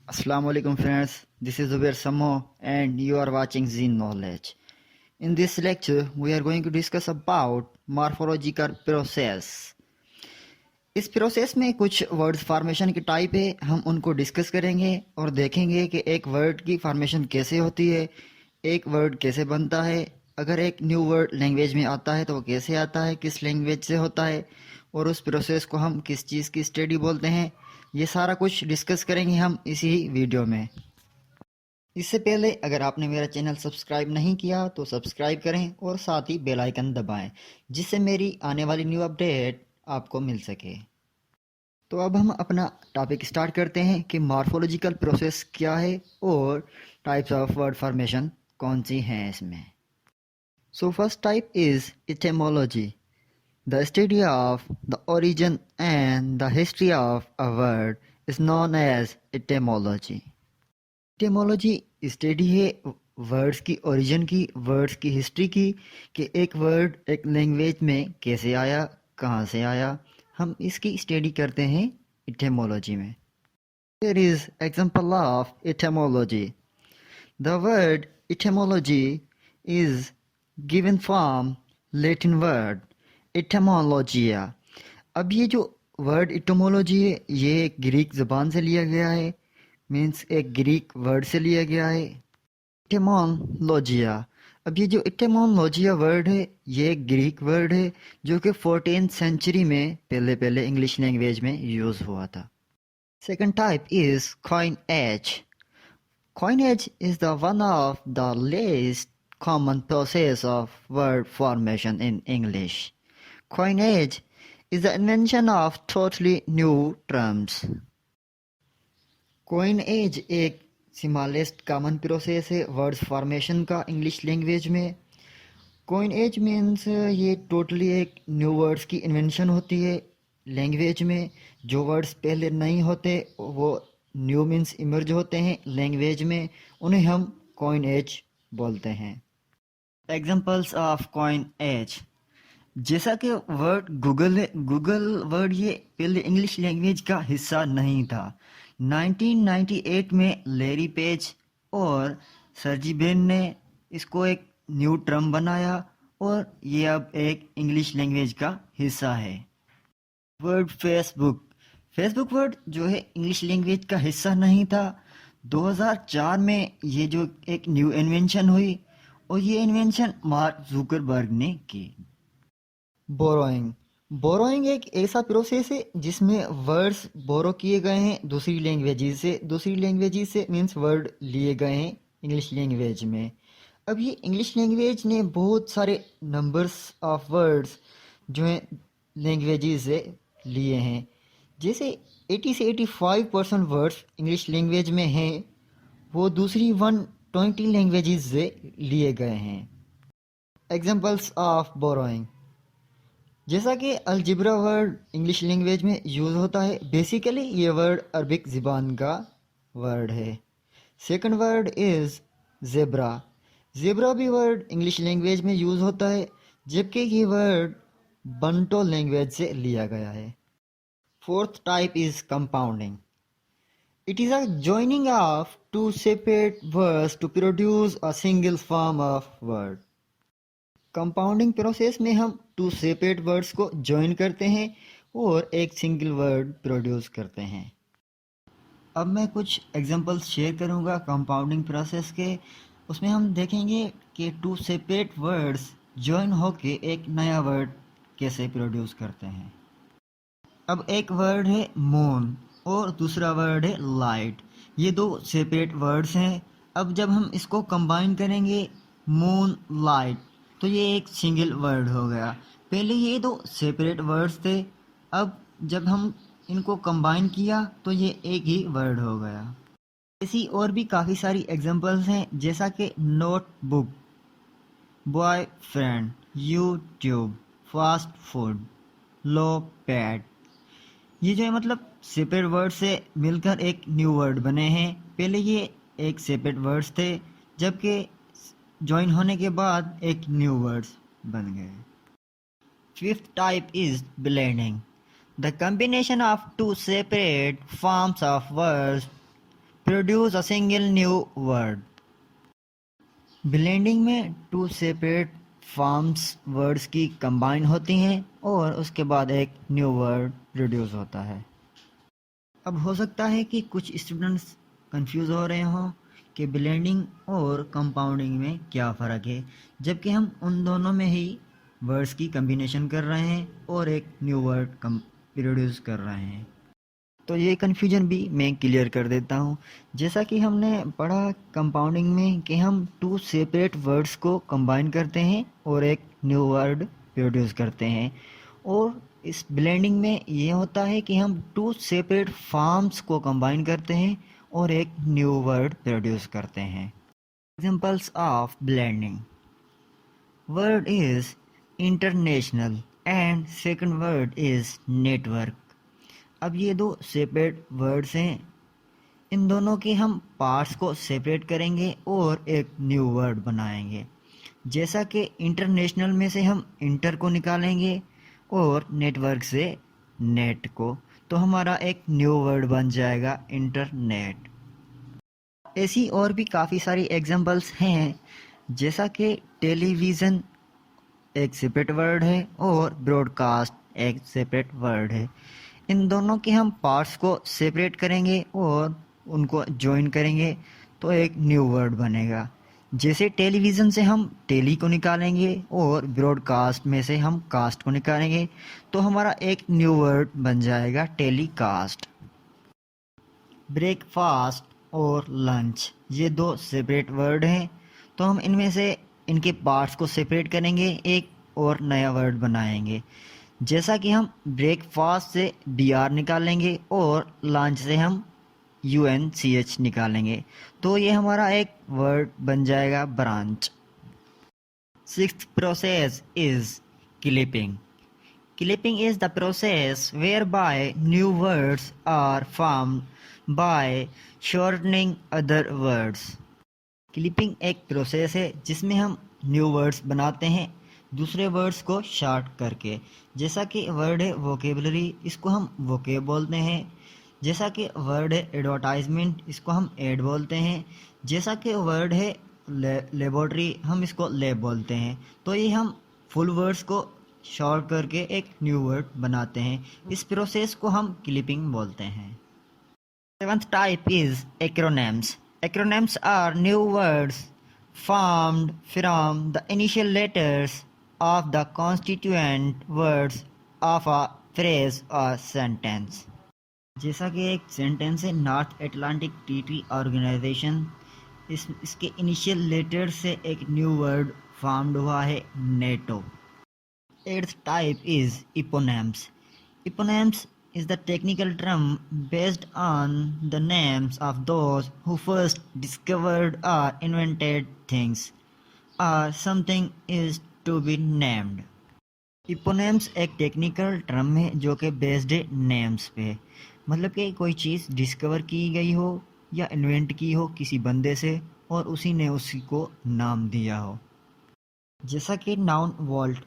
Assalamu alaikum friends, this is Zubair Samo and you are watching Zine Knowledge. In this lecture, we are going to discuss about morphological process. इस process में कुछ words formation की type है, हम उनको discuss करेंगे और देखेंगे कि एक वर्ड की फॉर्मेशन कैसे होती है, एक वर्ड कैसे बनता है, अगर एक न्यू वर्ड लैंग्वेज में आता है तो वो कैसे आता है, किस लैंग्वेज से होता है और उस प्रोसेस को हम किस चीज़ की स्टडी बोलते हैं। ये सारा कुछ डिस्कस करेंगे हम इसी वीडियो में। इससे पहले अगर आपने मेरा चैनल सब्सक्राइब नहीं किया तो सब्सक्राइब करें और साथ ही बेल आइकन दबाएं, जिससे मेरी आने वाली न्यू अपडेट आपको मिल सके। तो अब हम अपना टॉपिक स्टार्ट करते हैं कि मॉर्फोलॉजिकल प्रोसेस क्या है और टाइप्स ऑफ वर्ड फॉर्मेशन कौन सी हैं इसमें। So first type is etymology, the study of the origin and the history of a word is known as etymology. Etymology study है वर्ड्स की ओरिजिन की, वर्ड्स की हिस्ट्री की, कि एक वर्ड एक लैंग्वेज में कैसे आया, कहाँ से आया, हम इसकी स्टडी करते हैं इटेमोलॉजी में। Here is example of etymology. The word etymology is given from Latin word etymologia. अब ये जो वर्ड इटोमोलॉजी है ये एक ग्रीक ज़बान से लिया गया है, मीन्स एक ग्रीक वर्ड से लिया गया है इटेमोलॉजिया। अब ये जो इटेमोलॉजिया वर्ड है ये एक ग्रीक वर्ड है जो कि 14th सेंचुरी में पहले इंग्लिश लैंग्वेज में यूज़ हुआ था। Second type is coinage. Coinage is the one of the least common process of word formation in English. Coinage is the invention of totally new terms. Coinage एक smallest common process है words formation का English language में। Coinage means ये totally एक new words की invention होती है language में। जो वर्ड्स पहले नहीं होते वो न्यू मीन्स इमर्ज होते हैं लैंग्वेज में, उन्हें हम कोइनेज बोलते हैं। एग्जांपल्स ऑफ कोइनेज, जैसा कि वर्ड गूगल है, गूगल वर्ड ये पहले इंग्लिश लैंग्वेज का हिस्सा नहीं था। 1998 में लैरी पेज और सर्जी ब्रेन ने इसको एक न्यू टर्म बनाया और ये अब एक इंग्लिश लैंग्वेज का हिस्सा है। वर्ड फेसबुक, फेसबुक वर्ड जो है इंग्लिश लैंग्वेज का हिस्सा नहीं था। 2004 में ये जो एक न्यू इन्वेंशन हुई और ये इन्वेंशन मार्क जुकरबर्ग ने की। बोरोइंग, बोरोइंग एक ऐसा प्रोसेस है जिसमें वर्ड्स बोरो किए गए हैं दूसरी लैंग्वेज से मीन्स वर्ड लिए गए हैं इंग्लिश लैंग्वेज में। अब ये इंग्लिश लैंग्वेज ने बहुत सारे नंबर्स ऑफ वर्ड्स जो हैं लैंग्वेज से लिए हैं, जैसे 80 से 85% वर्ड्स इंग्लिश लैंग्वेज में हैं वो दूसरी 120 लैंग्वेजेस से लिए गए हैं। एग्जांपल्स ऑफ बोरोइंग, जैसा कि अलजिब्रा वर्ड इंग्लिश लैंग्वेज में यूज़ होता है, बेसिकली ये वर्ड अरबिक ज़बान का वर्ड है। Second word is zebra, zebra भी वर्ड इंग्लिश लैंग्वेज में यूज़ होता है जबकि ये वर्ड बंटो लैंग्वेज से लिया गया है। Fourth type is compounding, it is a joining of two separate words to produce a single form of word. Compounding process में हम टू सेपरेट वर्ड्स को ज्वाइन करते हैं और एक सिंगल वर्ड प्रोड्यूस करते हैं। अब मैं कुछ एग्जांपल्स शेयर करूंगा कंपाउंडिंग प्रोसेस के, उसमें हम देखेंगे कि टू सेपरेट वर्ड्स ज्वाइन होके एक नया वर्ड कैसे प्रोड्यूस करते हैं। अब एक वर्ड है मून और दूसरा वर्ड है लाइट, ये दो सेपरेट वर्ड्स हैं। अब जब हम इसको कंबाइन करेंगे मून लाइट तो ये एक सिंगल वर्ड हो गया। पहले ये दो सेपरेट वर्ड्स थे, अब जब हम इनको कंबाइन किया तो ये एक ही वर्ड हो गया। ऐसी और भी काफ़ी सारी एग्जांपल्स हैं जैसा कि notebook, boyfriend, YouTube, fast food, लो पैड। ये जो है मतलब सेपरेट वर्ड से मिलकर एक न्यू वर्ड बने हैं। पहले ये एक सेपरेट वर्ड्स थे जबकि ज्वाइन होने के बाद एक न्यू वर्ड्स बन गए। Fifth type is blending, the combination of two separate forms of words produce a single new word. Blending में टू सेपरेट फॉर्म्स वर्ड्स की कंबाइन होती हैं और उसके बाद एक न्यू वर्ड प्रोड्यूस होता है। अब हो सकता है कि कुछ स्टूडेंट्स कंफ्यूज हो रहे हों कि ब्लेंडिंग और कंपाउंडिंग में क्या फ़र्क है, जबकि हम उन दोनों में ही वर्ड्स की कम्बिनेशन कर रहे हैं और एक न्यू वर्ड प्रोड्यूस कर रहे हैं। तो ये कन्फ्यूजन भी मैं क्लियर कर देता हूँ। जैसा कि हमने पढ़ा कंपाउंडिंग में कि हम टू सेपरेट वर्ड्स को कंबाइन करते हैं और एक न्यू वर्ड प्रोड्यूस करते हैं, और इस ब्लेंडिंग में ये होता है कि हम टू सेपरेट फॉर्म्स को कंबाइन करते हैं और एक न्यू वर्ड प्रोड्यूस करते हैं। Examples of blending: word is international and second word is network. अब ये दो सेपरेट वर्ड्स हैं, इन दोनों के हम पार्ट्स को सेपरेट करेंगे और एक न्यू वर्ड बनाएंगे। जैसा कि इंटरनेशनल में से हम इंटर को निकालेंगे और नेटवर्क से नेट को, तो हमारा एक न्यू वर्ड बन जाएगा इंटरनेट। ऐसी और भी काफ़ी सारी एग्जांपल्स हैं, जैसा कि टेलीविज़न एक सेपरेट वर्ड है और ब्रॉडकास्ट एक सेपरेट वर्ड है। इन दोनों के हम पार्ट्स को सेपरेट करेंगे और उनको जॉइन करेंगे तो एक न्यू वर्ड बनेगा। जैसे टेलीविज़न से हम टेली को निकालेंगे और ब्रॉडकास्ट में से हम कास्ट को निकालेंगे तो हमारा एक न्यू वर्ड बन जाएगा टेलीकास्ट। ब्रेकफास्ट और लंच ये दो सेपरेट वर्ड हैं, तो हम इनमें से इनके पार्ट्स को सेपरेट करेंगे, एक और नया वर्ड बनाएंगे। जैसा कि हम ब्रेकफास्ट से BR निकालेंगे और लंच से हम UNCH निकालेंगे तो ये हमारा एक वर्ड बन जाएगा branch. Sixth process is clipping. Clipping is the process whereby new words are formed by shortening other words. Clipping एक प्रोसेस है जिसमें हम न्यू वर्ड्स बनाते हैं दूसरे वर्ड्स को शॉर्ट करके। जैसा कि वर्ड है वोकेबलरी, इसको हम वोकेब बोलते हैं। जैसा कि वर्ड है एडवर्टाइजमेंट, इसको हम एड बोलते हैं। जैसा कि वर्ड है लेबोरेटरी, हम इसको लैब बोलते हैं। तो ये हम फुल वर्ड्स को शॉर्ट करके एक न्यू वर्ड बनाते हैं। इस प्रोसेस को हम क्लिपिंग बोलते हैं। Seventh type is acronyms. Acronyms are new words formed from the initial letters of the constituent words of a phrase or sentence. जैसा कि एक सेंटेंस है नॉर्थ अटलांटिक ट्रीटी ऑर्गेनाइजेशन, इसके इनिशियल लेटर से एक न्यू वर्ड फॉर्म्ड हुआ है NATO. Eighth type is eponyms. Eponyms is the technical term based on the names of those who first discovered or invented things or something is to be named. Eponyms एक technical term है जो कि based है names पे, मतलब कि कोई चीज़ discover की गई हो या इन्वेंट की हो किसी बंदे से और उसी ने उसी को नाम दिया हो। जैसा कि नाउन वॉल्ट।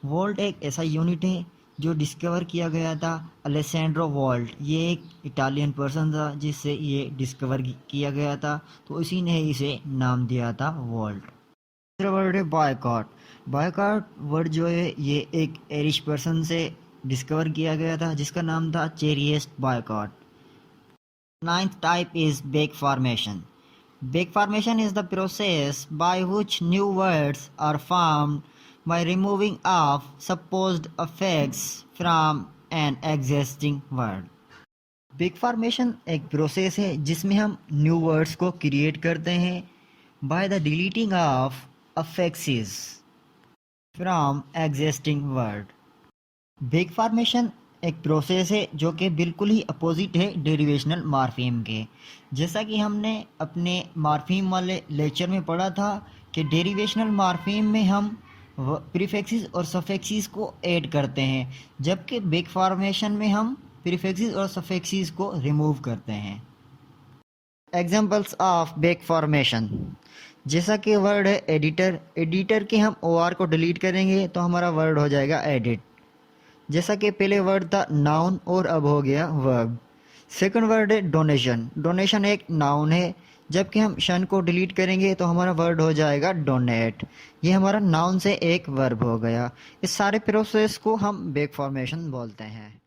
वॉल्ट एक ऐसा यूनिट है जो डिस्कवर किया गया था अलेसेंड्रो वॉल्ट। ये एक इटालियन पर्सन था जिससे ये डिस्कवर किया गया था, तो इसी ने इसे नाम दिया था वॉल्ट। दूसरा वर्ड है बॉयकॉट। बॉयकॉट वर्ड जो है ये एक एरिश पर्सन से डिस्कवर किया गया था जिसका नाम था चेरियस्ट Boycott. Ninth type is back formation. Back formation is the process by which new words are formed by removing off supposed affixes from an existing word. Big formation एक process है जिसमें हम न्यू वर्ड्स को create करते हैं by the deleting of affixes from existing word. Big formation एक process है जो कि बिल्कुल ही अपोजिट है डेरिवेशनल मॉर्फीम के। जैसा कि हमने अपने मॉर्फीम वाले लेक्चर में पढ़ा था कि डेरिवेशनल मॉर्फीम में हम प्रीफिक्सेस और सफिक्सेस को ऐड करते हैं, जबकि बिग फॉर्मेशन में हम प्रीफिक्सेस और सफिक्सेस को रिमूव करते हैं। एग्जांपल्स ऑफ बिग फॉर्मेशन: जैसा कि वर्ड है एडिटर, एडिटर के हम OR को डिलीट करेंगे तो हमारा वर्ड हो जाएगा एडिट। जैसा कि पहले वर्ड था नाउन और अब हो गया वर्ब। सेकंड वर्ड है डोनेशन। डोनेशन एक नाउन है, जबकि हम शन को डिलीट करेंगे तो हमारा वर्ड हो जाएगा डोनेट। ये हमारा नाउन से एक वर्ब हो गया। इस सारे प्रोसेस को हम बैक फॉर्मेशन बोलते हैं।